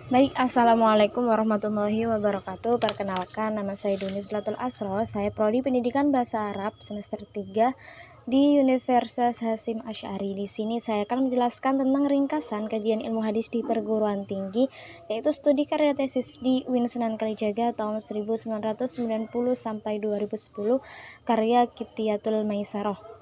Baik, Assalamualaikum warahmatullahi wabarakatuh. Perkenalkan, nama saya Duni Zlatul Asro. Saya Prodi Pendidikan Bahasa Arab semester 3 di Universitas Hasyim Asy'ari. Di sini saya akan menjelaskan tentang ringkasan kajian ilmu hadis di perguruan tinggi, yaitu studi karya tesis di UIN Sunan Kalijaga tahun 1990 sampai 2010, karya Kiftiyatul Maisaroh.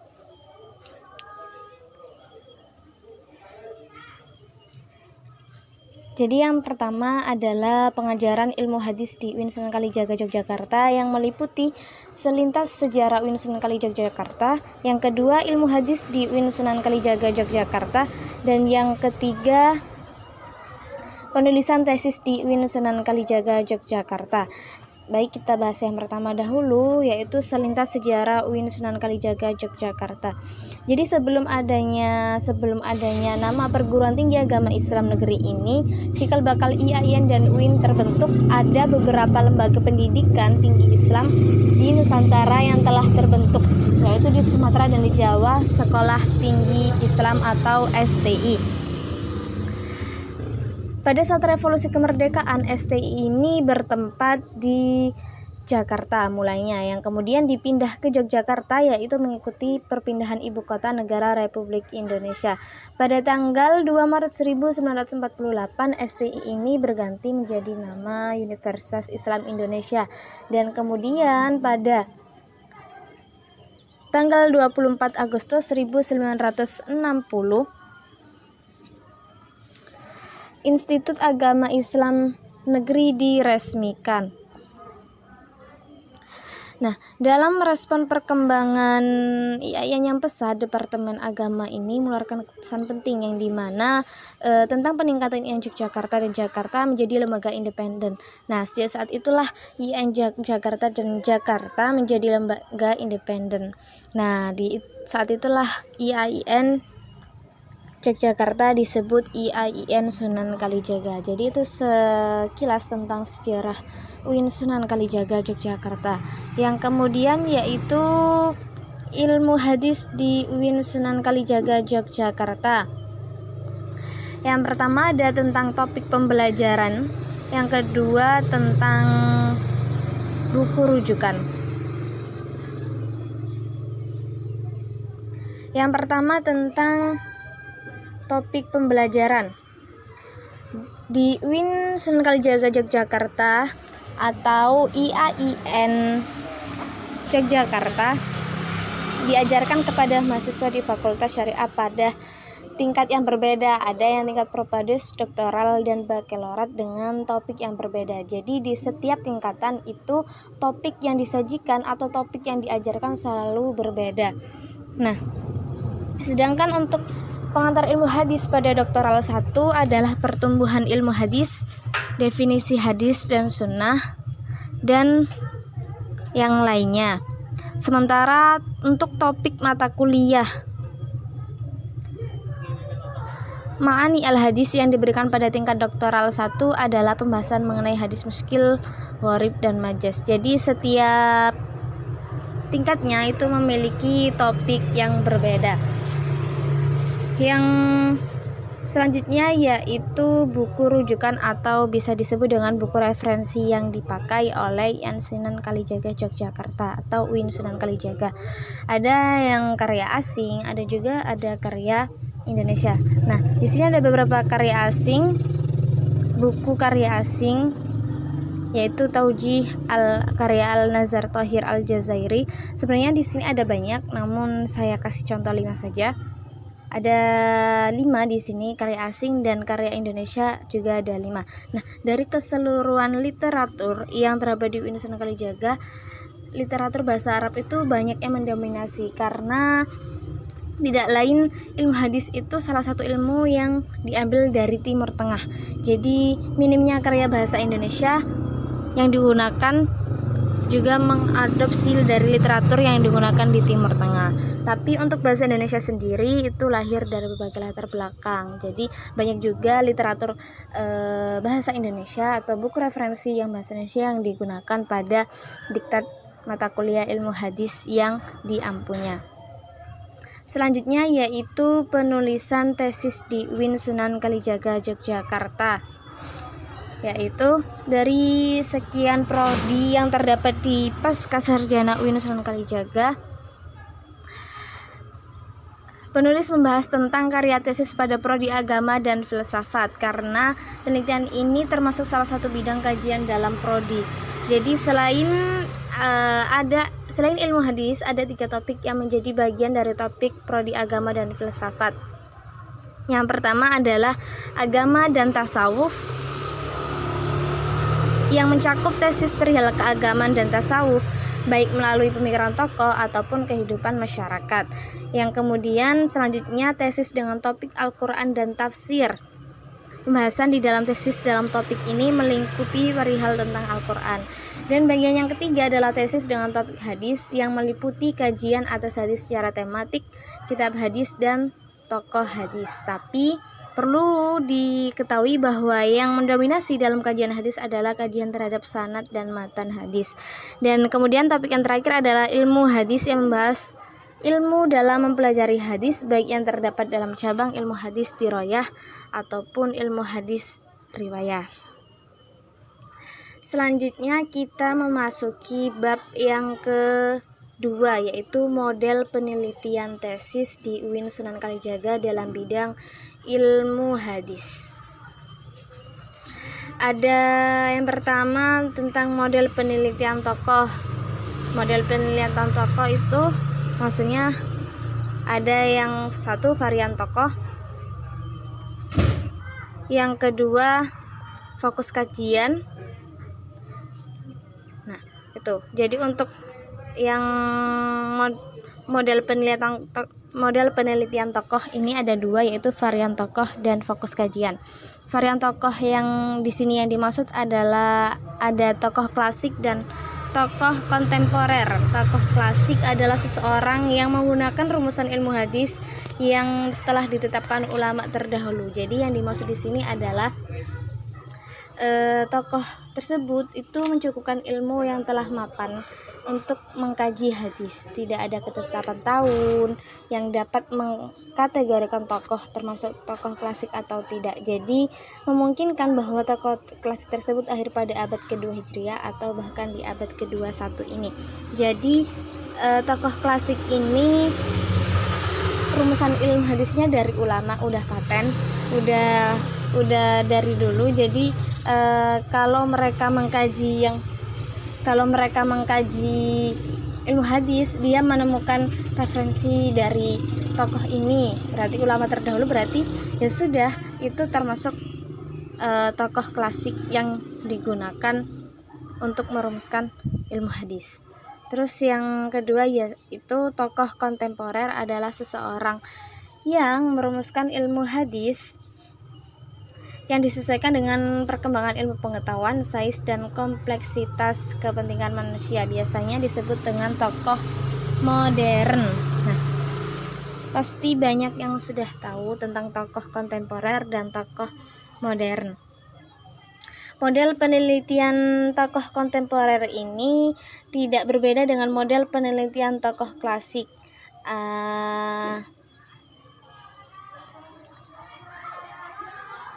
Jadi yang pertama adalah pengajaran ilmu hadis di UIN Sunan Kalijaga Yogyakarta yang meliputi selintas sejarah UIN Sunan Kalijaga Yogyakarta. Yang kedua, ilmu hadis di UIN Sunan Kalijaga Yogyakarta. Dan yang ketiga, penulisan tesis di UIN Sunan Kalijaga Yogyakarta. Baik, kita bahas yang pertama dahulu, yaitu selintas sejarah UIN Sunan Kalijaga Yogyakarta. Jadi sebelum adanya nama perguruan tinggi agama Islam negeri ini, cikal bakal IAIN dan UIN terbentuk, ada beberapa lembaga pendidikan tinggi Islam di Nusantara yang telah terbentuk, yaitu di Sumatera dan di Jawa, Sekolah Tinggi Islam atau STI. Pada saat revolusi kemerdekaan, STI ini bertempat di Jakarta mulainya, yang kemudian dipindah ke Yogyakarta, yaitu mengikuti perpindahan ibu kota negara Republik Indonesia. Pada tanggal 2 Maret 1948, STI ini berganti menjadi nama Universitas Islam Indonesia, dan kemudian pada tanggal 24 Agustus 1960, Institut Agama Islam Negeri diresmikan. Nah, dalam merespon perkembangan IAIN yang pesat, Departemen Agama ini mengeluarkan keputusan penting yang dimana tentang peningkatan IAIN Yogyakarta dan Jakarta menjadi lembaga independen. Nah, sejak saat itulah IAIN Jakarta dan Jakarta menjadi lembaga independen. Nah, di saat itulah IAIN Yogyakarta disebut IAIN Sunan Kalijaga. Jadi itu sekilas tentang sejarah UIN Sunan Kalijaga Yogyakarta. Yang kemudian yaitu ilmu hadis di UIN Sunan Kalijaga Yogyakarta. Yang pertama ada tentang topik pembelajaran, yang kedua tentang buku rujukan. Yang pertama tentang topik pembelajaran. Di UIN Sunan Kalijaga Yogyakarta atau IAIN Yogyakarta diajarkan kepada mahasiswa di Fakultas Syariah pada tingkat yang berbeda. Ada yang tingkat propadus, doktoral, dan bakalaureat dengan topik yang berbeda. Jadi di setiap tingkatan itu topik yang disajikan atau topik yang diajarkan selalu berbeda. Nah, sedangkan untuk pengantar ilmu hadis pada doktoral 1 adalah pertumbuhan ilmu hadis, definisi hadis dan sunnah, dan yang lainnya. Sementara untuk topik mata kuliah Ma'ani al-hadis yang diberikan pada tingkat doktoral 1 adalah pembahasan mengenai hadis muskil, gharib, dan majaz. Jadi setiap tingkatnya itu memiliki topik yang berbeda. Yang selanjutnya yaitu buku rujukan atau bisa disebut dengan buku referensi yang dipakai oleh IAIN Sunan Kalijaga Yogyakarta atau UIN Sunan Kalijaga. Ada yang karya asing, ada juga karya Indonesia. Nah, di sini ada beberapa karya asing, buku karya asing, yaitu Taujih karya Al-Nazar Thohir Al-Jazairi. Sebenarnya di sini ada banyak, namun saya kasih contoh 5 saja. Ada 5 di sini karya asing, dan karya Indonesia juga ada 5. Nah, dari keseluruhan literatur yang terdapat di UIN Sunan Kalijaga, literatur bahasa Arab itu banyak yang mendominasi karena tidak lain ilmu hadis itu salah satu ilmu yang diambil dari Timur Tengah. Jadi minimnya karya bahasa Indonesia yang digunakan juga mengadopsi dari literatur yang digunakan di Timur Tengah. Tapi untuk bahasa Indonesia sendiri itu lahir dari berbagai latar belakang. Jadi banyak juga literatur bahasa Indonesia atau buku referensi yang bahasa Indonesia yang digunakan pada diktat mata kuliah ilmu hadis yang diampunya. Selanjutnya yaitu penulisan tesis di UIN Sunan Kalijaga Yogyakarta. yaitu dari sekian prodi yang terdapat di Pascasarjana UIN Sunan Kalijaga, penulis membahas tentang karya tesis pada prodi agama dan filsafat karena penelitian ini termasuk salah satu bidang kajian dalam prodi. Jadi selain ilmu hadis, ada 3 topik yang menjadi bagian dari topik prodi agama dan filsafat. Yang pertama adalah agama dan tasawuf, yang mencakup tesis perihal keagamaan dan tasawuf, baik melalui pemikiran tokoh ataupun kehidupan masyarakat. Yang kemudian selanjutnya tesis dengan topik Al-Quran dan tafsir. Pembahasan di dalam tesis dalam topik ini melingkupi perihal tentang Al-Quran. Dan bagian yang ketiga adalah tesis dengan topik hadis, yang meliputi kajian atas hadis secara tematik, kitab hadis dan tokoh hadis. Tapi perlu diketahui bahwa yang mendominasi dalam kajian hadis adalah kajian terhadap sanad dan matan hadis. Dan kemudian topik yang terakhir adalah ilmu hadis, yang membahas ilmu dalam mempelajari hadis, baik yang terdapat dalam cabang ilmu hadis dirayah ataupun ilmu hadis riwayah. Selanjutnya kita memasuki bab yang kedua, yaitu model penelitian tesis di UIN Sunan Kalijaga dalam bidang ilmu hadis. Ada yang pertama tentang model penelitian tokoh. Model penelitian tokoh itu maksudnya ada yang satu varian tokoh, yang kedua fokus kajian. Nah, itu. Jadi untuk yang model penelitian tokoh ini ada 2, yaitu varian tokoh dan fokus kajian. Varian tokoh yang di sini yang dimaksud adalah ada tokoh klasik dan tokoh kontemporer. Tokoh klasik adalah seseorang yang menggunakan rumusan ilmu hadis yang telah ditetapkan ulama terdahulu. Jadi yang dimaksud di sini adalah tokoh tersebut itu mencukupkan ilmu yang telah mapan untuk mengkaji hadis. Tidak ada ketetapan tahun yang dapat mengkategorikan tokoh termasuk tokoh klasik atau tidak. Jadi memungkinkan bahwa tokoh klasik tersebut lahir pada abad kedua Hijriah atau bahkan di abad ke-21 ini. Jadi tokoh klasik ini rumusan ilmu hadisnya dari ulama udah paten, udah dari dulu. Jadi kalau mereka mengkaji ilmu hadis, dia menemukan referensi dari tokoh ini, berarti ulama terdahulu, berarti ya sudah, itu termasuk tokoh klasik yang digunakan untuk merumuskan ilmu hadis. Terus yang kedua yaitu tokoh kontemporer adalah seseorang yang merumuskan ilmu hadis yang disesuaikan dengan perkembangan ilmu pengetahuan, sains, dan kompleksitas kepentingan manusia. Biasanya disebut dengan tokoh modern. Nah, pasti banyak yang sudah tahu tentang tokoh kontemporer dan tokoh modern. Model penelitian tokoh kontemporer ini tidak berbeda dengan model penelitian tokoh klasik.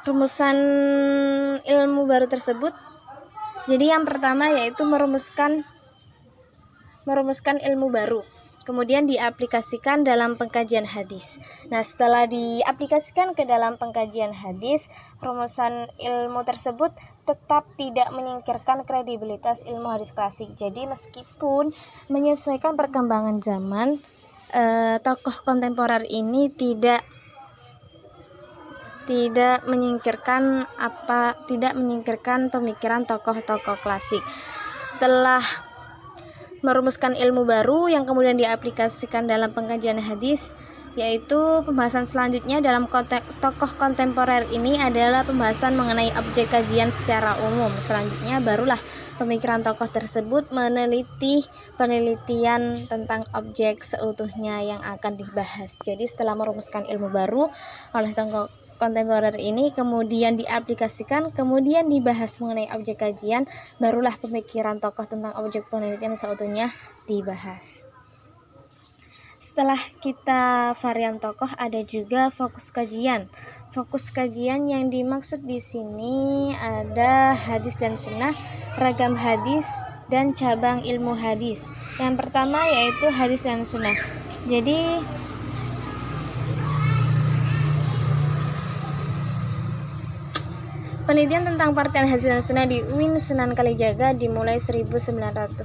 Rumusan ilmu baru tersebut, jadi yang pertama yaitu merumuskan ilmu baru, kemudian diaplikasikan dalam pengkajian hadis. Nah, setelah diaplikasikan ke dalam pengkajian hadis, rumusan ilmu tersebut tetap tidak menyingkirkan kredibilitas ilmu hadis klasik. Jadi meskipun menyesuaikan perkembangan zaman, tokoh kontemporer ini tidak menyingkirkan pemikiran tokoh-tokoh klasik. Setelah merumuskan ilmu baru yang kemudian diaplikasikan dalam pengkajian hadis, yaitu pembahasan selanjutnya dalam tokoh kontemporer ini adalah pembahasan mengenai objek kajian secara umum. Selanjutnya barulah pemikiran tokoh tersebut meneliti penelitian tentang objek seutuhnya yang akan dibahas. Jadi setelah merumuskan ilmu baru oleh tokoh kontemporer ini, kemudian diaplikasikan, kemudian dibahas mengenai objek kajian, barulah pemikiran tokoh tentang objek penelitian seutuhnya dibahas. Setelah kita varian tokoh, ada juga fokus kajian. Fokus kajian yang dimaksud di sini ada hadis dan sunnah, ragam hadis, dan cabang ilmu hadis. Yang pertama yaitu hadis dan sunnah. Jadi penelitian tentang pengertian hadis dan sunnah di UIN Sunan Kalijaga dimulai 1995,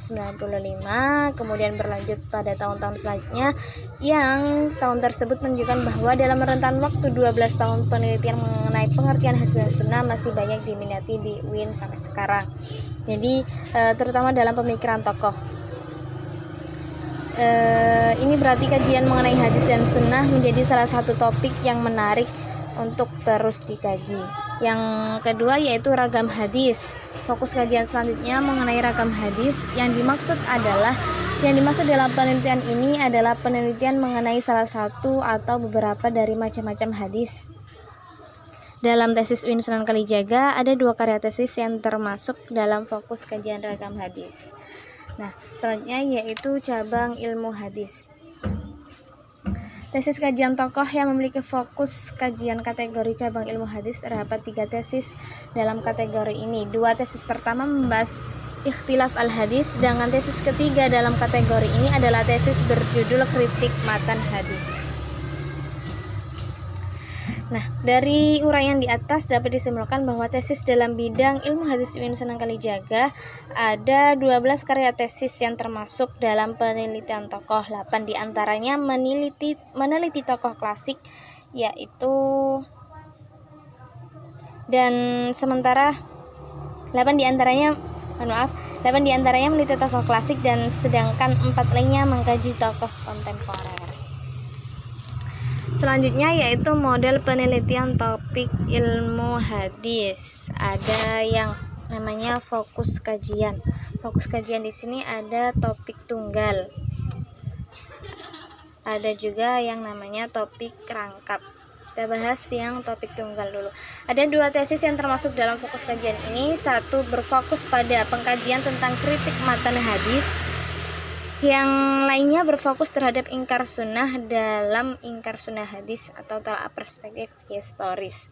kemudian berlanjut pada tahun-tahun selanjutnya, yang tahun tersebut menunjukkan bahwa dalam rentan waktu 12 tahun penelitian mengenai pengertian hadis dan sunnah masih banyak diminati di UIN sampai sekarang. Jadi terutama dalam pemikiran tokoh. Ini berarti kajian mengenai hadis dan sunnah menjadi salah satu topik yang menarik untuk terus dikaji. Yang kedua yaitu ragam hadis. Fokus kajian selanjutnya mengenai ragam hadis. Yang dimaksud dalam penelitian ini adalah penelitian mengenai salah satu atau beberapa dari macam-macam hadis. Dalam tesis UIN Sunan Kalijaga ada 2 karya tesis yang termasuk dalam fokus kajian ragam hadis. Nah, selanjutnya yaitu cabang ilmu hadis. Tesis kajian tokoh yang memiliki fokus kajian kategori cabang ilmu hadis terdapat 3 tesis dalam kategori ini. 2 tesis pertama membahas ikhtilaf al-hadis, sedangkan tesis ketiga dalam kategori ini adalah tesis berjudul kritik matan hadis. Nah, dari uraian di atas dapat disimpulkan bahwa tesis dalam bidang ilmu hadis UIN Sunan Kalijaga ada 12 karya tesis yang termasuk dalam penelitian tokoh. 8 diantaranya meneliti tokoh klasik, yaitu dan sementara 8 diantaranya meneliti tokoh klasik dan sedangkan 4 lainnya mengkaji tokoh kontemporer. Selanjutnya yaitu model penelitian topik ilmu hadis. Ada yang namanya fokus kajian. Fokus kajian di sini ada topik tunggal. Ada juga yang namanya topik rangkap. Kita bahas yang topik tunggal dulu. Ada 2 tesis yang termasuk dalam fokus kajian ini. 1 berfokus pada pengkajian tentang kritik matan hadis. Yang lainnya berfokus terhadap ingkar sunnah dalam ingkar sunnah hadis atau tolak perspektif historis.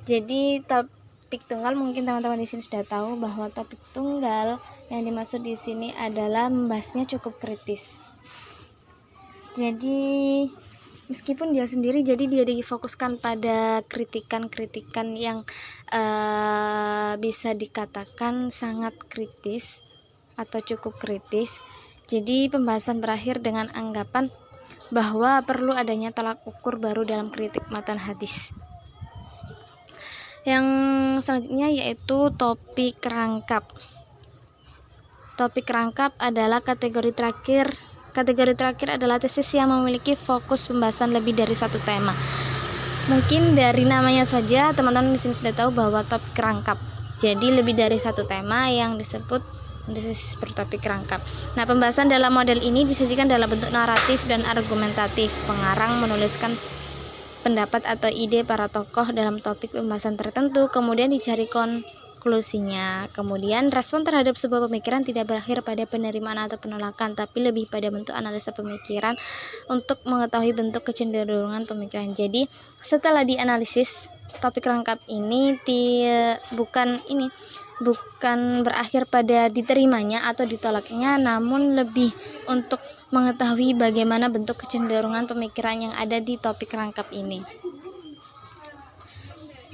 Jadi topik tunggal mungkin teman-teman di sini sudah tahu bahwa topik tunggal yang dimaksud di sini adalah membahasnya cukup kritis. Jadi meskipun dia sendiri, jadi dia difokuskan pada kritikan-kritikan yang bisa dikatakan sangat kritis atau cukup kritis. Jadi pembahasan berakhir dengan anggapan bahwa perlu adanya tolak ukur baru dalam kritik matan hadis. Yang selanjutnya yaitu topik rangkap. Topik rangkap adalah kategori terakhir. Kategori terakhir adalah tesis yang memiliki fokus pembahasan lebih dari 1 tema. Mungkin dari namanya saja teman-teman di sini sudah tahu bahwa topik rangkap. Jadi lebih dari 1 tema yang disebut tesis bertopik rangkap. Nah, pembahasan dalam model ini disajikan dalam bentuk naratif dan argumentatif. Pengarang menuliskan pendapat atau ide para tokoh dalam topik pembahasan tertentu, kemudian dicari konklusinya. Kemudian respon terhadap sebuah pemikiran tidak berakhir pada penerimaan atau penolakan, tapi lebih pada bentuk analisa pemikiran untuk mengetahui bentuk kecenderungan pemikiran. Jadi, setelah dianalisis, topik rangkap ini bukan berakhir pada diterimanya atau ditolaknya, namun lebih untuk mengetahui bagaimana bentuk kecenderungan pemikiran yang ada di topik rangkap ini.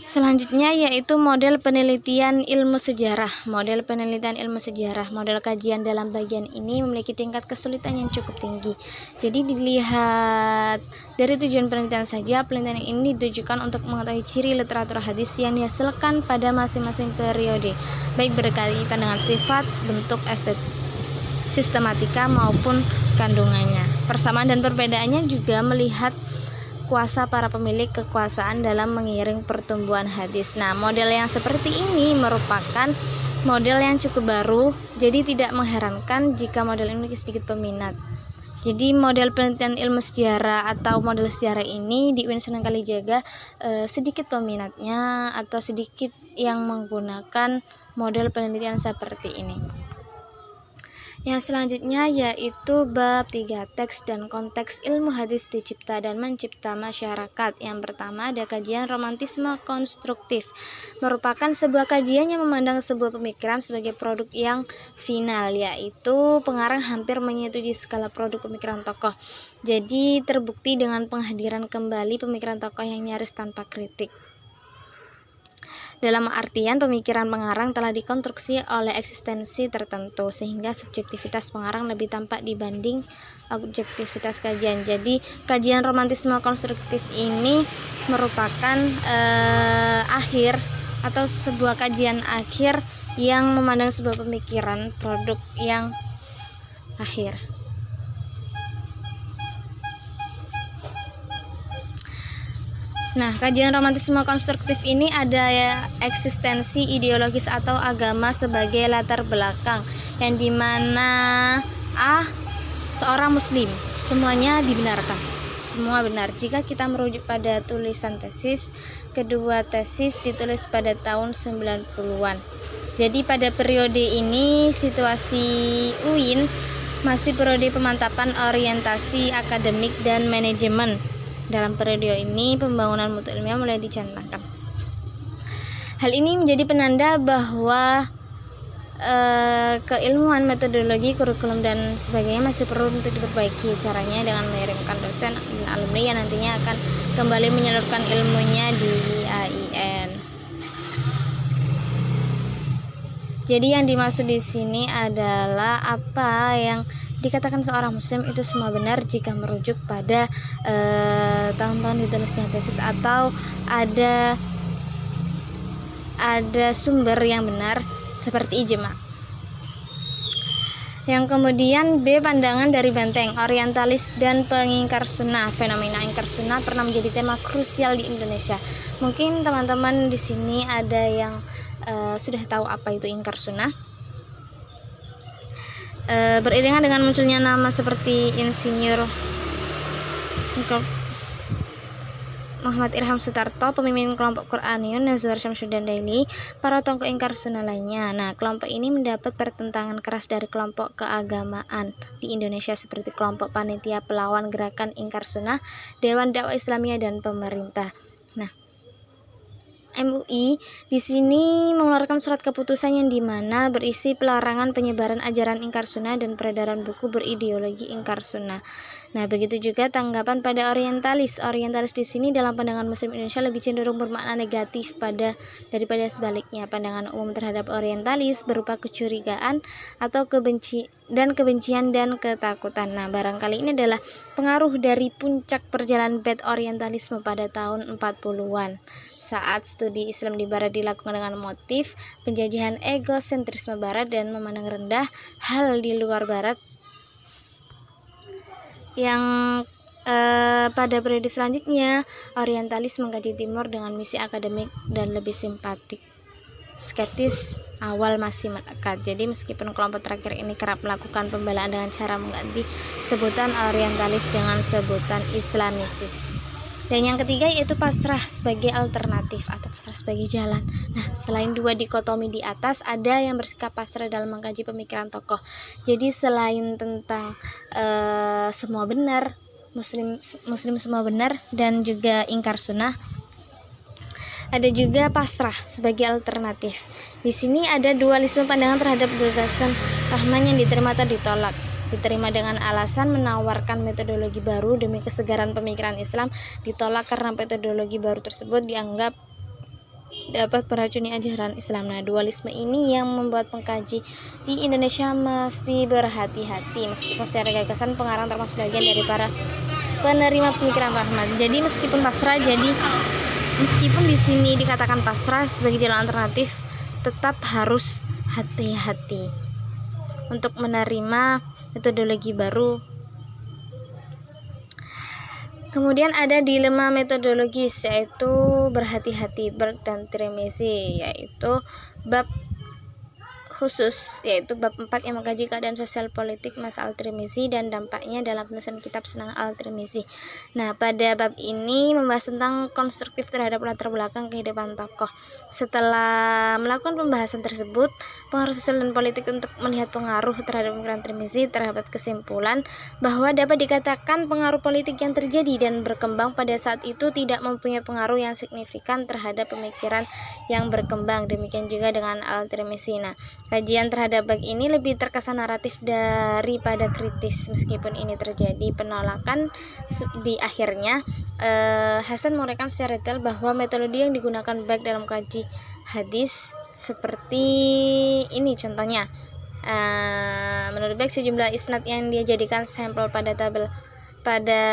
Selanjutnya yaitu model penelitian ilmu sejarah. Model penelitian ilmu sejarah, model kajian dalam bagian ini memiliki tingkat kesulitan yang cukup tinggi. Jadi dilihat dari tujuan penelitian saja, penelitian ini ditujukan untuk mengetahui ciri literatur hadis yang dihasilkan pada masing-masing periode, baik berkaitan dengan sifat, bentuk, sistematika maupun kandungannya. Persamaan dan perbedaannya juga melihat kuasa para pemilik kekuasaan dalam mengiring pertumbuhan hadis. Nah, model yang seperti ini merupakan model yang cukup baru, jadi tidak mengherankan jika model ini memiliki sedikit peminat. Jadi model penelitian ilmu sejarah atau model sejarah ini di UIN Sunan Kalijaga sedikit peminatnya atau sedikit yang menggunakan model penelitian seperti ini. Yang selanjutnya yaitu bab 3, teks dan konteks ilmu hadis dicipta dan mencipta masyarakat. Yang pertama ada kajian romantisme konstruktif, merupakan sebuah kajian yang memandang sebuah pemikiran sebagai produk yang final, yaitu pengarang hampir menyetujui segala produk pemikiran tokoh. Jadi terbukti dengan penghadiran kembali pemikiran tokoh yang nyaris tanpa kritik. Dalam artian pemikiran pengarang telah dikonstruksi oleh eksistensi tertentu sehingga subjektivitas pengarang lebih tampak dibanding objektivitas kajian. Jadi kajian romantisme konstruktif ini merupakan akhir atau sebuah kajian akhir yang memandang sebuah pemikiran produk yang akhir. Nah, kajian romantisme konstruktif ini ada eksistensi ideologis atau agama sebagai latar belakang, yang dimana seorang muslim semuanya dibenarkan, semua benar. Jika kita merujuk pada tulisan tesis, kedua tesis ditulis pada tahun 90-an. Jadi pada periode ini situasi UIN masih periode pemantapan orientasi akademik dan manajemen. Dalam periode ini pembangunan mutu ilmiah mulai dicanangkan. Hal ini menjadi penanda bahwa keilmuan, metodologi, kurikulum dan sebagainya masih perlu untuk diperbaiki. Caranya dengan mengirimkan dosen dan alumni yang nantinya akan kembali menyalurkan ilmunya di AIN. Jadi yang dimaksud di sini adalah apa yang dikatakan seorang muslim itu semua benar jika merujuk pada tahun-tahun ditulisnya tesis atau ada sumber yang benar seperti ijma. Yang kemudian B, pandangan dari benteng, orientalis dan pengingkar sunnah. Fenomena ingkar sunnah pernah menjadi tema krusial di Indonesia. Mungkin teman-teman di sini ada yang sudah tahu apa itu ingkar sunnah. Beriringan dengan munculnya nama seperti Insinyur Muhammad Irham Sutarto, pemimpin kelompok Qur'aniyun, Nazwar Syamsuddin Daily, para tokoh ingkar sunnah lainnya. Nah, kelompok ini mendapat pertentangan keras dari kelompok keagamaan di Indonesia seperti kelompok panitia pelawan gerakan ingkar sunnah, Dewan Dakwah Islamiyah dan pemerintah. Nah, MUI di sini mengeluarkan surat keputusan yang dimana berisi pelarangan penyebaran ajaran ingkar sunnah dan peredaran buku berideologi ingkar sunnah. Nah, begitu juga tanggapan pada orientalis. Orientalis di sini dalam pandangan Muslim Indonesia lebih cenderung bermakna negatif daripada sebaliknya. Pandangan umum terhadap orientalis berupa kecurigaan atau kebencian dan ketakutan. Nah, barangkali ini adalah pengaruh dari puncak perjalanan bed orientalisme pada tahun 40-an. Saat studi Islam di Barat dilakukan dengan motif penjajahan egosentrisme Barat dan memandang rendah hal di luar Barat, yang pada periode selanjutnya orientalis mengkaji Timur dengan misi akademik dan lebih simpatik. Skeptis awal masih melekat. Jadi meskipun kelompok terakhir ini kerap melakukan pembelaan dengan cara mengganti sebutan orientalis dengan sebutan Islamisis. Dan yang ketiga yaitu pasrah sebagai alternatif atau pasrah sebagai jalan. Nah, selain dua dikotomi di atas, ada yang bersikap pasrah dalam mengkaji pemikiran tokoh. Jadi selain tentang semua benar, muslim semua benar dan juga ingkar sunnah, ada juga pasrah sebagai alternatif. Di sini ada dualisme pandangan terhadap gagasan Rahman yang diterima atau ditolak. Diterima dengan alasan menawarkan metodologi baru demi kesegaran pemikiran Islam, ditolak karena metodologi baru tersebut dianggap dapat meracuni ajaran Islam. Nah, dualisme ini yang membuat pengkaji di Indonesia mesti berhati-hati meskipun secara gagasan pengarang termasuk bagian dari para penerima pemikiran Rahman. Jadi meskipun di sini dikatakan pasrah sebagai jalan alternatif, tetap harus hati-hati untuk menerima metodologi baru. Kemudian ada dilema metodologis, yaitu berhati-hati, Berg dan Tirmizi, yaitu bab khusus, yaitu bab 4 yang mengkaji keadaan sosial politik Mas Al-Tirmizi dan dampaknya dalam penulisan kitab Sunan Al-Tirmizi. Nah, pada bab ini membahas tentang konstruktif terhadap latar belakang kehidupan tokoh. Setelah melakukan pembahasan tersebut, pengaruh sosial dan politik untuk melihat pengaruh terhadap pemikiran Tirmizi, terdapat kesimpulan bahwa dapat dikatakan pengaruh politik yang terjadi dan berkembang pada saat itu tidak mempunyai pengaruh yang signifikan terhadap pemikiran yang berkembang. Demikian juga dengan Al-Tirmizi. Nah, kajian terhadap bab ini lebih terkesan naratif daripada kritis. Meskipun ini terjadi penolakan, di akhirnya Hasan menguraikan secara detail bahwa metode yang digunakan baik dalam kaji hadis seperti ini contohnya. Menurut baik sejumlah isnad yang dia jadikan sampel pada tabel pada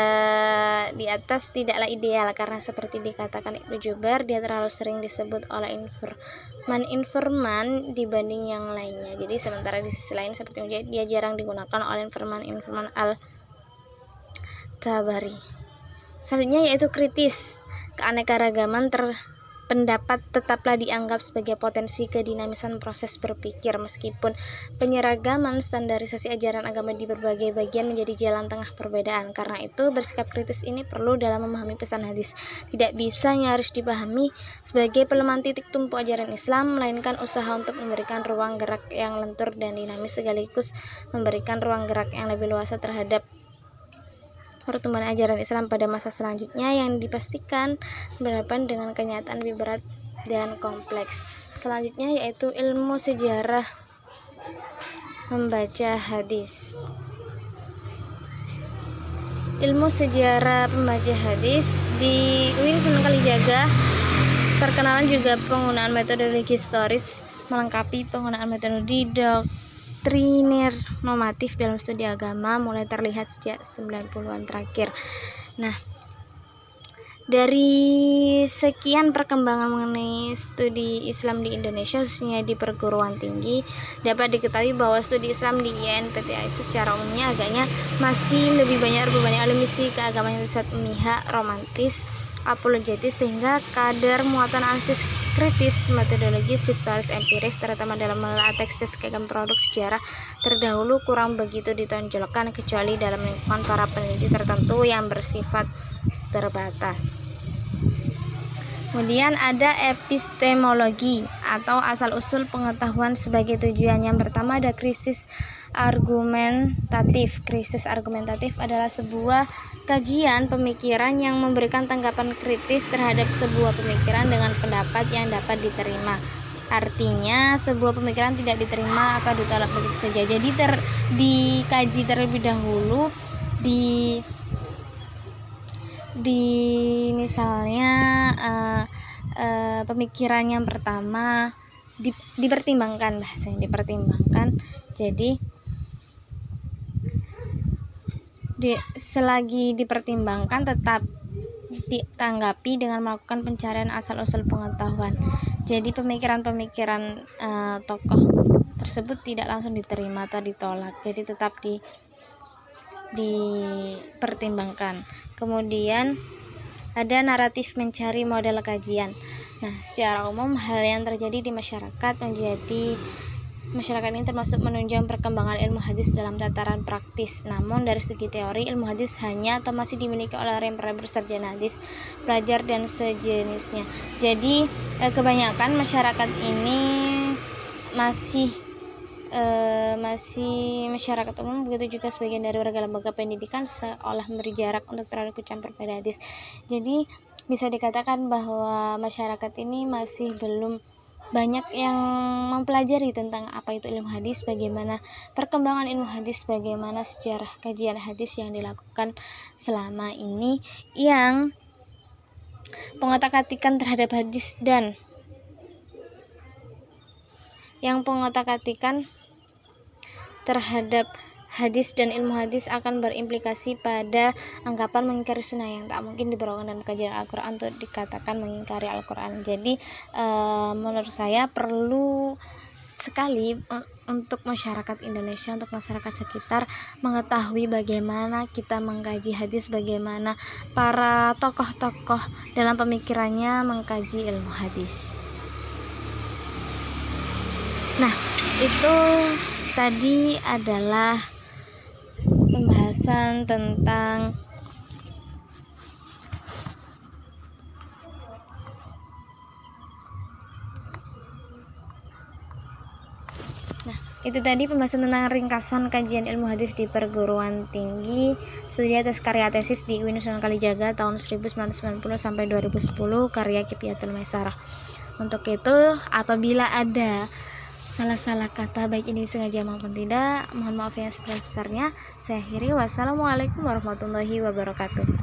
di atas tidaklah ideal karena seperti dikatakan Ibnu Jubair, dia terlalu sering disebut oleh informan dibanding yang lainnya. Jadi sementara di sisi lain seperti Mujahid, dia jarang digunakan oleh informan Al-Tabari. Selanjutnya yaitu kritis. Keanekaragaman pendapat tetaplah dianggap sebagai potensi kedinamisan proses berpikir, meskipun penyeragaman standarisasi ajaran agama di berbagai bagian menjadi jalan tengah perbedaan. Karena itu bersikap kritis ini perlu dalam memahami pesan hadis. Tidak bisa nyaris dipahami sebagai pelemahan titik tumpu ajaran Islam, melainkan usaha untuk memberikan ruang gerak yang lentur dan dinamis sekaligus memberikan ruang gerak yang lebih luas terhadap pertumbuhan ajaran Islam pada masa selanjutnya yang dipastikan berhadapan dengan kenyataan lebih berat dan kompleks. Selanjutnya yaitu ilmu sejarah membaca hadis. Ilmu sejarah pembaca hadis di UIN Sunan Kalijaga. Perkenalan juga penggunaan metodologi historis melengkapi penggunaan metodologi doktriner normatif dalam studi agama mulai terlihat sejak 90-an terakhir. Nah, dari sekian perkembangan mengenai studi Islam di Indonesia, khususnya di perguruan tinggi, dapat diketahui bahwa studi Islam di IAIN secara umumnya agaknya masih lebih banyak oleh misi keagamaan yang bersifat memihak, romantis, apologetis, sehingga kadar muatan analisis kritis, metodologis, historis, empiris, terutama dalam menelaah teks-teks keagamaan produk sejarah terdahulu kurang begitu ditonjolkan kecuali dalam lingkungan para peneliti tertentu yang bersifat terbatas. Kemudian ada epistemologi atau asal-usul pengetahuan sebagai tujuan. Yang pertama ada krisis argumentatif. Krisis argumentatif adalah sebuah kajian pemikiran yang memberikan tanggapan kritis terhadap sebuah pemikiran dengan pendapat yang dapat diterima. Artinya sebuah pemikiran tidak diterima atau ditolak begitu saja. Jadi dikaji terlebih dahulu di misalnya pemikiran yang pertama dipertimbangkan, bahasanya dipertimbangkan. Jadi selagi dipertimbangkan tetap ditanggapi dengan melakukan pencarian asal-usul pengetahuan. Jadi pemikiran-pemikiran tokoh tersebut tidak langsung diterima atau ditolak, jadi tetap dipertimbangkan. Kemudian ada naratif mencari model kajian. Nah, secara umum hal yang terjadi di masyarakat ini termasuk menunjang perkembangan ilmu hadis dalam tataran praktis. Namun dari segi teori, ilmu hadis hanya atau masih dimiliki oleh orang yang pernah bersarjana hadis, pelajar dan sejenisnya. Jadi kebanyakan masyarakat ini masih masyarakat umum, begitu juga sebagian dari warga lembaga pendidikan seolah memberi jarak untuk terlalu ikut campur pada hadis. Jadi bisa dikatakan bahwa masyarakat ini masih belum banyak yang mempelajari tentang apa itu ilmu hadis, bagaimana perkembangan ilmu hadis, bagaimana sejarah kajian hadis yang dilakukan selama ini, yang pengotak-atikan terhadap hadis dan terhadap hadis dan ilmu hadis akan berimplikasi pada anggapan mengingkari sunnah yang tak mungkin dibawakan dalam kajian Al-Quran untuk dikatakan mengingkari Al-Quran. Jadi menurut saya perlu sekali untuk masyarakat Indonesia, untuk masyarakat sekitar mengetahui bagaimana kita mengkaji hadis, bagaimana para tokoh-tokoh dalam pemikirannya mengkaji ilmu hadis. Nah, itu tadi adalah pembahasan tentang ringkasan kajian ilmu hadis di perguruan tinggi, studi atas karya tesis di UIN Sunan Kalijaga tahun 1990 sampai 2010, karya Kipiatul Maisarah. Untuk itu, apabila ada salah-salah kata baik ini sengaja maupun tidak, mohon maaf yang sebesar-besarnya. Saya akhiri. Wassalamualaikum warahmatullahi wabarakatuh.